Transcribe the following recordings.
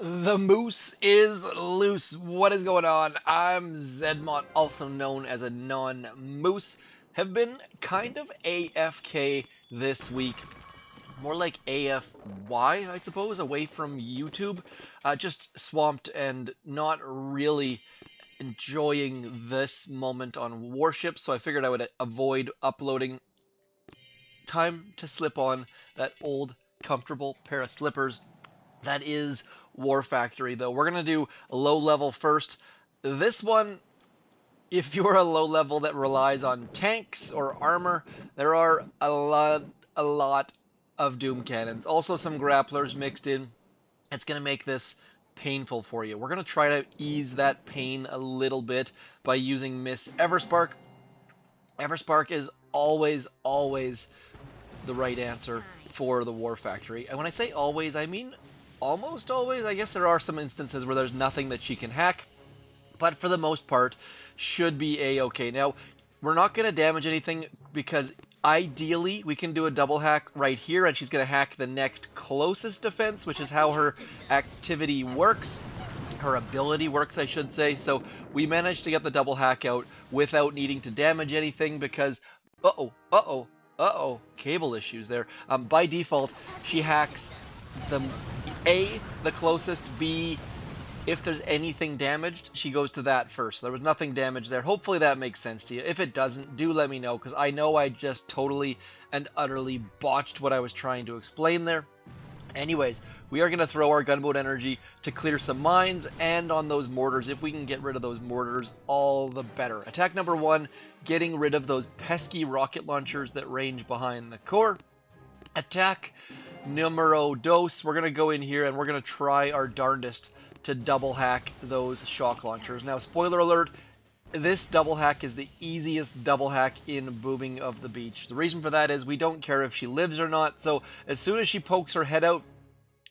The moose is loose. What is going on? I'm zmoT, also known as a non-moose. Have been kind of AFK this week. More like AFY, I suppose, away from YouTube. Just swamped and not really enjoying this moment on Warships, so I figured I would avoid uploading. Time to slip on that old, comfortable pair of slippers. That is War Factory, though. We're going to do a low level first. This one, if you're a low level that relies on tanks or armor, there are a lot of Doom Cannons. Also some grapplers mixed in. It's going to make this painful for you. We're going to try to ease that pain a little bit by using Miss Everspark. Everspark is always the right answer for the War Factory. And when I say always, I mean almost always. I guess there are some instances where there's nothing that she can hack, but for the most part, should be a-okay. Now, we're not going to damage anything because ideally we can do a double hack right here, and she's going to hack the next closest defense, which is how her activity works. Her ability works, I should say. So we managed to get the double hack out without needing to damage anything because, cable issues there. By default, she hacks the A, the closest, B, if there's anything damaged, she goes to that first. There was nothing damaged there. Hopefully that makes sense to you. If it doesn't, do let me know, because I know I just totally and utterly botched what I was trying to explain there. Anyways, we are going to throw our gunboat energy to clear some mines and on those mortars. If we can get rid of those mortars, all the better. Attack number 1, getting rid of those pesky rocket launchers that range behind the core. Attack numero dos, we're going to go in here and we're going to try our darndest to double hack those shock launchers. Now, spoiler alert, this double hack is the easiest double hack in Booming of the Beach. The reason for that is we don't care if she lives or not, so as soon as she pokes her head out,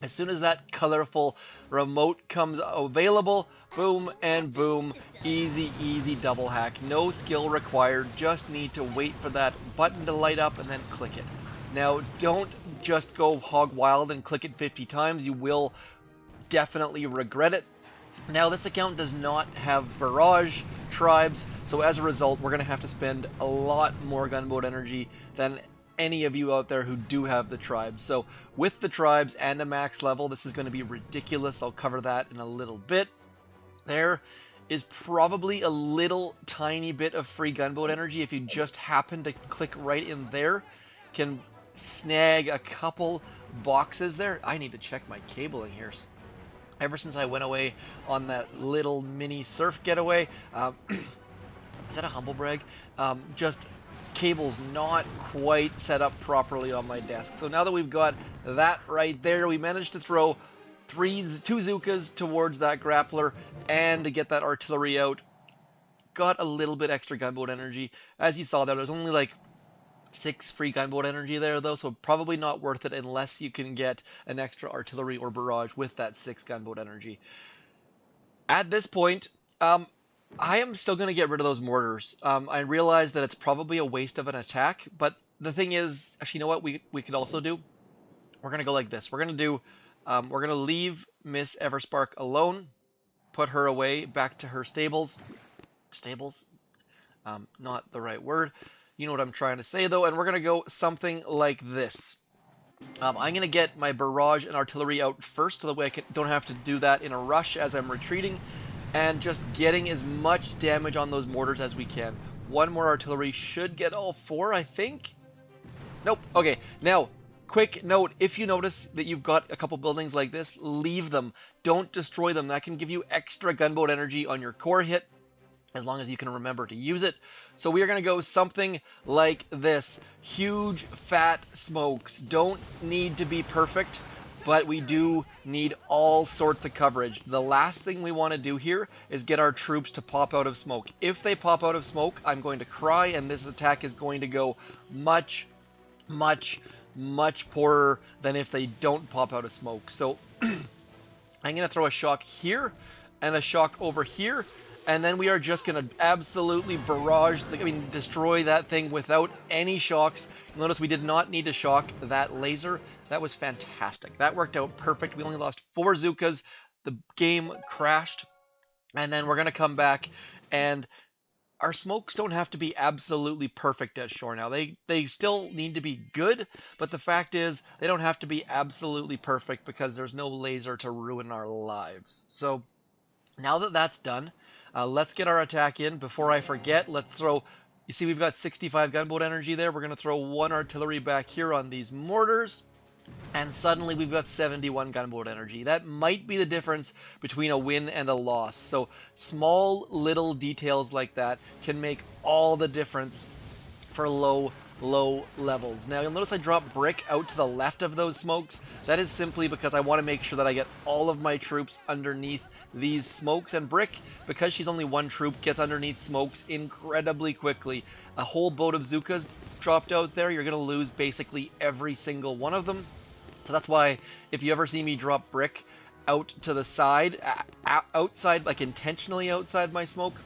as soon as that colorful remote comes available, boom and boom, easy double hack. No skill required, just need to wait for that button to light up and then click it. Now, don't just go hog wild and click it 50 times, you will definitely regret it. Now, this account does not have Barrage tribes, so as a result, we're going to have to spend a lot more gunboat energy than any of you out there who do have the tribes. So with the tribes and a max level, this is going to be ridiculous. I'll cover that in a little bit. There is probably a little tiny bit of free gunboat energy if you just happen to click right in there. Can snag a couple boxes there. I need to check my cabling here. Ever since I went away on that little mini surf getaway, is that a humble brag? Just cables not quite set up properly on my desk. So now that we've got that right there, we managed to throw two zookas towards that grappler and to get that artillery out. Got a little bit extra gunboat energy. As you saw there, there's only like 6 free gunboat energy there, though, so probably not worth it unless you can get an extra artillery or barrage with that 6 gunboat energy. At this point, I am still going to get rid of those mortars. I realize that it's probably a waste of an attack, but the thing is, actually, you know what we could also do? We're going to go like this. We're going to leave Miss Everspark alone, put her away back to her stables. Stables? Not the right word. You know what I'm trying to say, though, and we're going to go something like this. I'm going to get my barrage and artillery out first, so that way I don't have to do that in a rush as I'm retreating, and just getting as much damage on those mortars as we can. One more artillery should get all 4, I think? Nope. Okay, now, quick note, if you notice that you've got a couple buildings like this, leave them. Don't destroy them. That can give you extra gunboat energy on your core hit, as long as you can remember to use it. So we are going to go something like this. Huge, fat smokes. Don't need to be perfect, but we do need all sorts of coverage. The last thing we want to do here is get our troops to pop out of smoke. If they pop out of smoke, I'm going to cry, and this attack is going to go much poorer than if they don't pop out of smoke. So I'm going to throw a shock here and a shock over here, and then we are just going to absolutely barrage, destroy that thing without any shocks. Notice we did not need to shock that laser. That was fantastic. That worked out perfect. We only lost 4 zookas. the game crashed, and then we're going to come back, and our smokes don't have to be absolutely perfect at shore now. They still need to be good, but the fact is they don't have to be absolutely perfect because there's no laser to ruin our lives. So now that that's done, let's get our attack in. Before I forget, let's throw... You see we've got 65 gunboat energy there. We're going to throw 1 artillery back here on these mortars. And suddenly we've got 71 gunboat energy. That might be the difference between a win and a loss. So small little details like that can make all the difference for low levels. Now you'll notice I dropped brick out to the left of those smokes. That is simply because I want to make sure that I get all of my troops underneath these smokes, and brick, because she's only 1 troop, gets underneath smokes incredibly quickly. A whole boat of zookas dropped out there, you're going to lose basically every single one of them. So that's why if you ever see me drop brick out to the side, outside, like intentionally outside my smoke,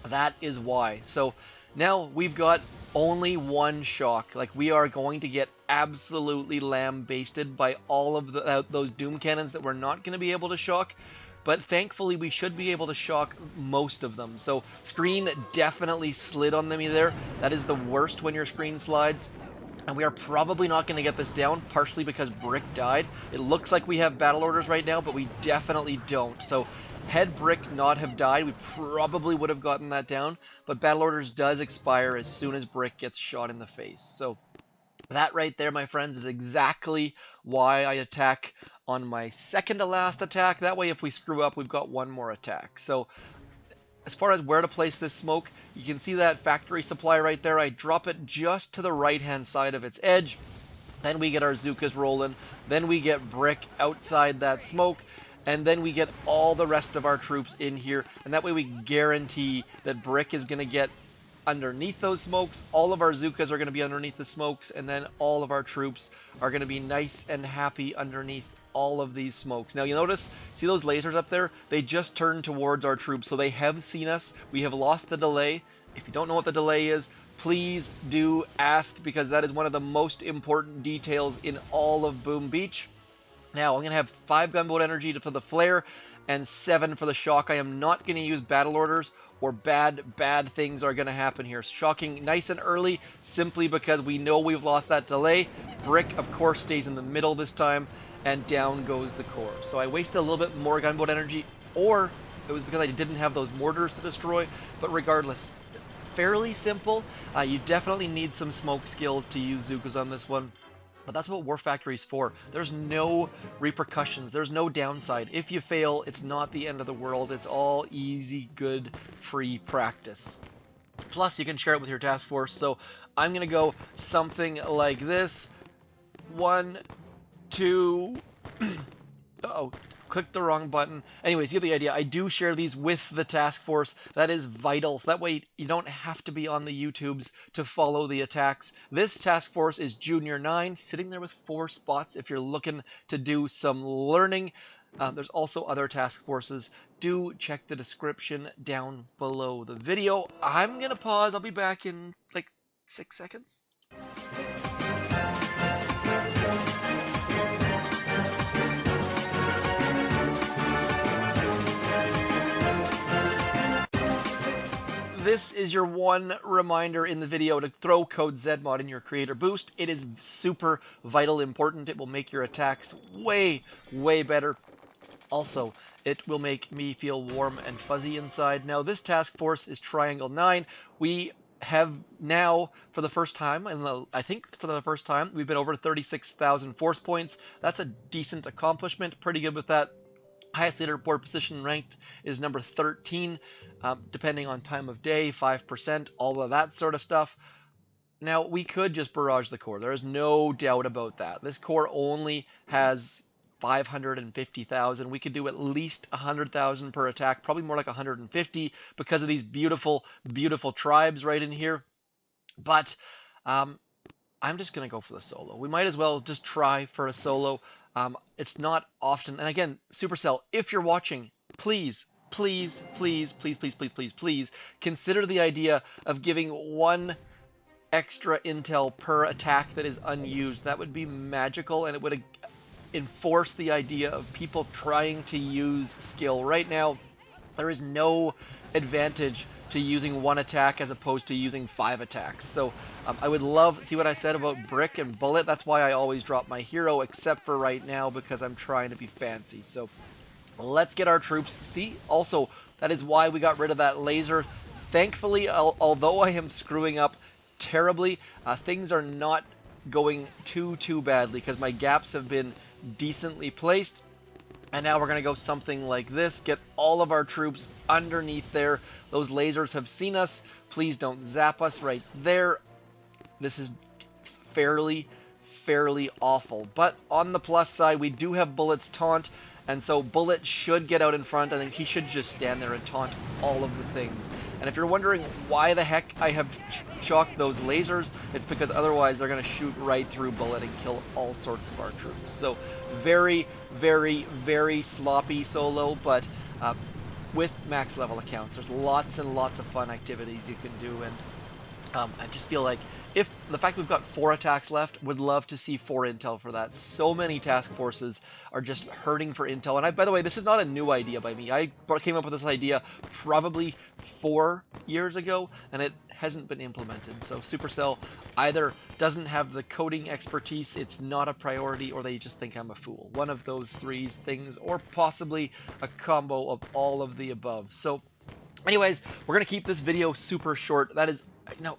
that is why. So now we've got only 1 shock. Like, we are going to get absolutely lambasted by all of those doom cannons that we're not going to be able to shock. But thankfully we should be able to shock most of them. So screen definitely slid on them there. That is the worst when your screen slides. And we are probably not going to get this down, partially because brick died. It looks like we have battle orders right now, but we definitely don't. So had brick not have died, we probably would have gotten that down. But battle orders does expire as soon as brick gets shot in the face. So that right there, my friends, is exactly why I attack on my second to last attack. That way, if we screw up, we've got 1 more attack. So as far as where to place this smoke, you can see that factory supply right there. I drop it just to the right-hand side of its edge. Then we get our zookas rolling. Then we get brick outside that smoke. And then we get all the rest of our troops in here. And that way we guarantee that brick is going to get underneath those smokes. All of our zookas are going to be underneath the smokes. And then all of our troops are going to be nice and happy underneath all of these smokes. Now you notice, see those lasers up there? They just turned towards our troops, so they have seen us. We have lost the delay. If you don't know what the delay is, please do ask, because that is one of the most important details in all of Boom Beach. Now I'm going to have 5 gunboat energy for the flare and 7 for the shock. I am not going to use battle orders, or bad things are going to happen here. Shocking nice and early, simply because we know we've lost that delay. Brick, of course, stays in the middle this time, and down goes the core. So I wasted a little bit more gunboat energy, or it was because I didn't have those mortars to destroy. But regardless, fairly simple. You definitely need some smoke skills to use zookas on this one. But that's what War Factory's for. There's no repercussions. There's no downside. If you fail, it's not the end of the world. It's all easy, good, free practice. Plus, you can share it with your task force. So I'm going to go something like this. 1, 2... Uh-oh. Clicked the wrong button. Anyways, you get the idea. I do share these with the task force. That is vital. So that way you don't have to be on the YouTubes to follow the attacks. This task force is Junior 9, sitting there with 4 spots if you're looking to do some learning. There's also other task forces. Do check the description down below the video. I'm going to pause. I'll be back in like 6 seconds. This is your one reminder in the video to throw code zmoT in your creator boost. It is super vital important. It will make your attacks way better. Also, it will make me feel warm and fuzzy inside. Now, this task force is Triangle 9. We have now, for the first time, and I think for the first time, we've been over 36,000 force points. That's a decent accomplishment. Pretty good with that. Highest leaderboard position ranked is number 13, depending on time of day, 5%, all of that sort of stuff. Now, we could just barrage the core. There is no doubt about that. This core only has 550,000. We could do at least 100,000 per attack, probably more like 150 because of these beautiful tribes right in here. But I'm just going to go for the solo. We might as well just try for a solo. It's not often, and again, Supercell, if you're watching, please consider the idea of giving 1 extra intel per attack that is unused. That would be magical, and it would enforce the idea of people trying to use skill. Right now, there is no advantage to using one attack as opposed to using 5 attacks. So I would love, see what I said about Brick and Bullet? That's why I always drop my hero, except for right now because I'm trying to be fancy. So let's get our troops. See, also, that is why we got rid of that laser. Thankfully, although I am screwing up terribly, things are not going too badly because my gaps have been decently placed. And now we're going to go something like this. Get all of our troops underneath there. Those lasers have seen us. Please don't zap us right there. This is fairly awful. But on the plus side, we do have Bullet's taunt. And so Bullet should get out in front, and then he should just stand there and taunt all of the things. And if you're wondering why the heck I have chalked those lasers, it's because otherwise they're going to shoot right through Bullet and kill all sorts of our troops. So very sloppy solo, but with max level accounts, there's lots and lots of fun activities you can do. And I just feel like if the fact we've got 4 attacks left, would love to see 4 intel for that. So many task forces are just hurting for intel. And by the way, this is not a new idea by me. I came up with this idea probably 4 years ago, and it hasn't been implemented. So Supercell either doesn't have the coding expertise, it's not a priority, or they just think I'm a fool. One of those 3 things, or possibly a combo of all of the above. So anyways, we're going to keep this video super short. That is, no,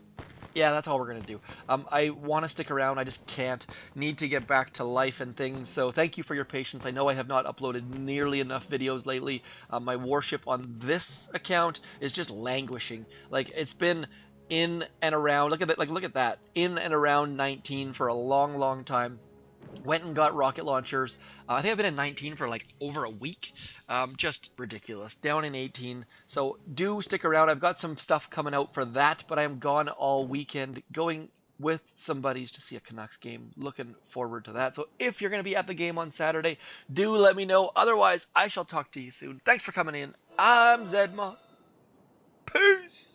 yeah, that's all we're going to do. I want to stick around. I just can't. Need to get back to life and things. So thank you for your patience. I know I have not uploaded nearly enough videos lately. My Warship on this account is just languishing. Like, it's been in and around, look at that, like, look at that, in and around 19 for a long time. Went and got rocket launchers. I think I've been in 19 for like over a week. Just ridiculous. Down in 18. So do stick around. I've got some stuff coming out for that, but I'm gone all weekend going with some buddies to see a Canucks game. Looking forward to that. So if you're going to be at the game on Saturday, do let me know. Otherwise, I shall talk to you soon. Thanks for coming in. I'm zmoT. Peace.